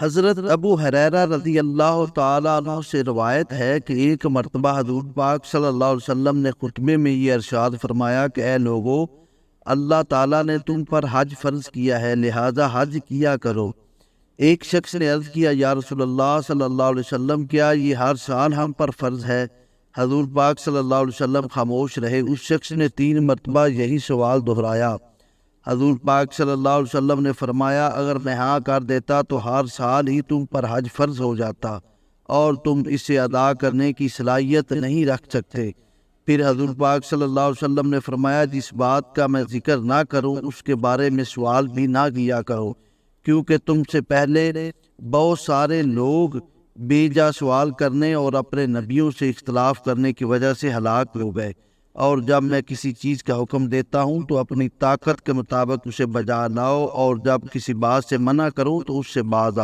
حضرت ابو ہریرہ رضی اللہ تعالیٰ عنہ سے روایت ہے کہ ایک مرتبہ حضور پاک صلی اللہ علیہ وسلم نے خطبے میں یہ ارشاد فرمایا کہ اے لوگو، اللہ تعالیٰ نے تم پر حج فرض کیا ہے، لہذا حج کیا کرو۔ ایک شخص نے عرض کیا، یا رسول اللہ صلی اللہ علیہ وسلم، کیا یہ ہر سال ہم پر فرض ہے؟ حضور پاک صلی اللہ علیہ وسلم خاموش رہے۔ اس شخص نے 3 مرتبہ یہی سوال دہرایا۔ حضور پاک صلی اللہ علیہ وسلم نے فرمایا، اگر میں ہاں کر دیتا تو ہر سال ہی تم پر حج فرض ہو جاتا اور تم اسے ادا کرنے کی صلاحیت نہیں رکھ سکتے۔ پھر حضور پاک صلی اللہ علیہ وسلم نے فرمایا، جس بات کا میں ذکر نہ کروں اس کے بارے میں سوال بھی نہ کیا کرو، کیونکہ تم سے پہلے بہت سارے لوگ بے جا سوال کرنے اور اپنے نبیوں سے اختلاف کرنے کی وجہ سے ہلاک ہو گئے۔ اور جب میں کسی چیز کا حکم دیتا ہوں تو اپنی طاقت کے مطابق اسے بجا لاؤ، اور جب کسی بات سے منع کروں تو اس سے باز آؤ۔